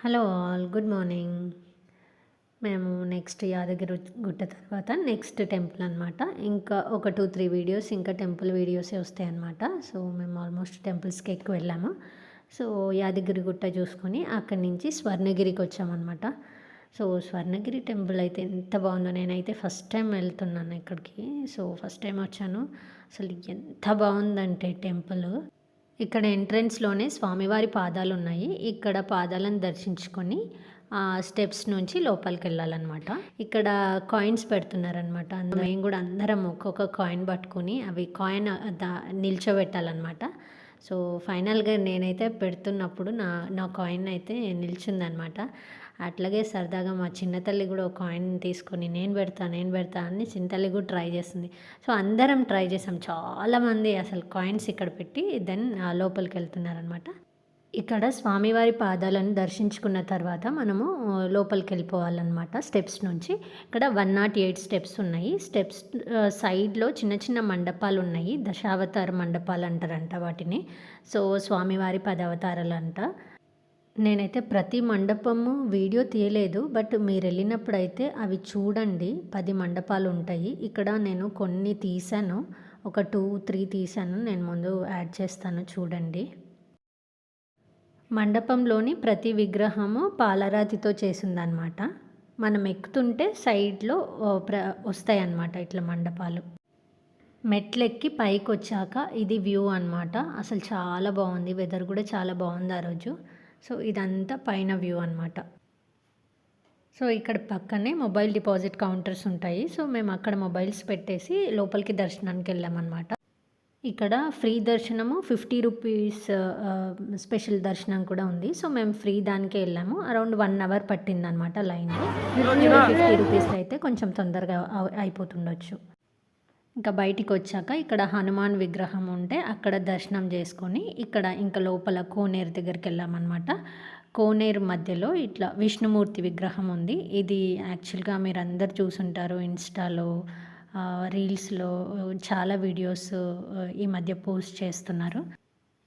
Hello all, good morning. మేము next Yadagiri Gutta తర్వాత next temple అనమాట. ఇంకా ఒక 2-3 వీడియోస్ ఇంకా టెంపుల్ వీడియోసే వస్తాయి అన్నమాట. సో మేము ఆల్మోస్ట్ టెంపుల్స్కి ఎక్కువ వెళ్ళాము. సో యాదగిరి గుట్ట చూసుకొని అక్కడి నుంచి స్వర్ణగిరికి వచ్చామన్నమాట. సో స్వర్ణగిరి టెంపుల్ అయితే ఎంత బాగుందో, నేనైతే ఫస్ట్ టైం వెళ్తున్నాను ఇక్కడికి. సో ఫస్ట్ టైం వచ్చాను. అసలు ఎంత బాగుందంటే టెంపుల్, ఇక్కడ ఎంట్రన్స్లోనే స్వామివారి పాదాలు ఉన్నాయి. ఇక్కడ పాదాలను దర్శించుకొని స్టెప్స్ నుంచి లోపలికి వెళ్ళాలన్నమాట. ఇక్కడ కాయిన్స్ పెడుతున్నారనమాట. మేము కూడా అందరం ఒక్కొక్క కాయిన్ పట్టుకుని అవి కాయిన్ నిల్చోబెట్టాలన్నమాట. సో ఫైనల్గా నేనైతే పెడుతున్నప్పుడు నా కాయిన్ అయితే నిల్చుందనమాట. అట్లాగే సరదాగా మా చిన్న తల్లి కూడా ఒక కాయిన్ తీసుకొని నేను పెడతా అని చిన్న తల్లి కూడా ట్రై చేస్తుంది. సో అందరం ట్రై చేసాం. చాలామంది అసలు కాయిన్స్ ఇక్కడ పెట్టి దెన్ లోపలికి వెళ్తున్నారనమాట. ఇక్కడ స్వామివారి పాదాలను దర్శించుకున్న తర్వాత మనము లోపలికి వెళ్ళిపోవాలన్నమాట. స్టెప్స్ నుంచి ఇక్కడ 108 స్టెప్స్ ఉన్నాయి. స్టెప్స్ సైడ్లో చిన్న చిన్న మండపాలు ఉన్నాయి. దశావతార మండపాలు అంటారంట వాటిని. సో స్వామివారి 10 అవతారాలు అంట. నేనైతే ప్రతి మండపము వీడియో తీయలేదు, బట్ మీరు వెళ్ళినప్పుడు అయితే అవి చూడండి. 10 మండపాలు ఉంటాయి. ఇక్కడ నేను కొన్ని తీసాను, ఒక 2-3 తీసాను. నేను ముందు యాడ్ చేస్తాను చూడండి. మండపంలోని ప్రతి విగ్రహము పాలరాతితో చేసిందనమాట. మనం ఎక్కుతుంటే సైడ్లో వస్తాయన్నమాట ఇట్లా మండపాలు. మెట్లెక్కి పైకి వచ్చాక ఇది వ్యూ అనమాట. అసలు చాలా బాగుంది. వెదర్ కూడా చాలా బాగుంది ఆ రోజు. సో ఇదంతా పైన వ్యూ అనమాట. సో ఇక్కడ పక్కనే మొబైల్ డిపాజిట్ కౌంటర్స్ ఉంటాయి. సో మేము అక్కడ మొబైల్స్ పెట్టేసి లోపలికి దర్శనానికి వెళ్ళామన్నమాట. ఇక్కడ ఫ్రీ దర్శనము 50 రూపీస్ స్పెషల్ దర్శనం కూడా ఉంది. సో మేము ఫ్రీ దానికే వెళ్ళాము. అరౌండ్ 1 అవర్ పట్టిందనమాట లైన్లో. 50 రూపీస్ అయితే కొంచెం తొందరగా అయిపోతుండొచ్చు. ఇంకా బయటికి వచ్చాక ఇక్కడ హనుమాన్ విగ్రహం ఉంటే అక్కడ దర్శనం చేసుకొని ఇక్కడ ఇంకా లోపల కోనేరు దగ్గరికి వెళ్ళామన్నమాట. కోనేరు మధ్యలో ఇట్లా విష్ణుమూర్తి విగ్రహం ఉంది. ఇది యాక్చువల్గా మీరు అందరు చూసుంటారు ఇన్స్టాలో, రీల్స్లో చాలా వీడియోస్ ఈ మధ్య పోస్ట్ చేస్తున్నారు.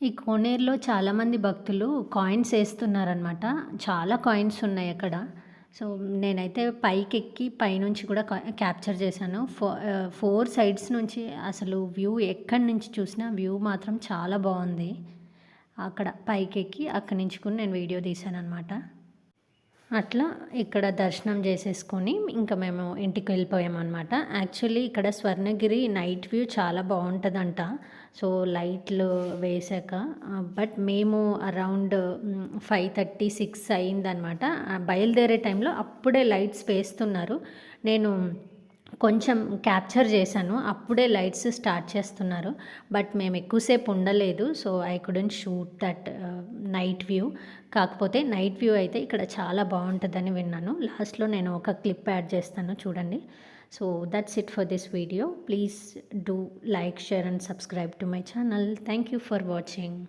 ఈ కోనేరులో చాలామంది భక్తులు కాయిన్స్ వేస్తున్నారనమాట. చాలా కాయిన్స్ ఉన్నాయి అక్కడ. సో నేనైతే పైకి ఎక్కి పైనుంచి కూడా క్యాప్చర్ చేశాను. 4 సైడ్స్ నుంచి అసలు వ్యూ ఎక్కడి నుంచి చూసినా వ్యూ మాత్రం చాలా బాగుంది. అక్కడ పైకి ఎక్కి అక్కడి నుంచి కూడా నేను వీడియో తీశాను అనమాట. అట్లా ఇక్కడ దర్శనం చేసేసుకొని ఇంకా మేము ఇంటికి వెళ్ళిపోయామన్నమాట. యాక్చువల్లీ ఇక్కడ స్వర్ణగిరి నైట్ వ్యూ చాలా బాగుంటుందంట. సో లైట్లు వేసాక, బట్ మేము అరౌండ్ 5:30-6 అయిందనమాట. బయలుదేరే టైంలో అప్పుడే లైట్స్ వేస్తున్నారు. నేను కొంచెం క్యాప్చర్ చేశాను, అప్పుడే లైట్స్ స్టార్ట్ చేస్తున్నారు. బట్ మేము ఎక్కువసేపు ఉండలేదు. So I couldn't shoot that night view. కాకపోతే నైట్ వ్యూ అయితే ఇక్కడ చాలా బాగుంటుందని విన్నాను. లాస్ట్లో నేను ఒక క్లిప్ యాడ్ చేస్తాను చూడండి. So that's it for this video. Please do like, share and subscribe to my channel. Thank you for watching.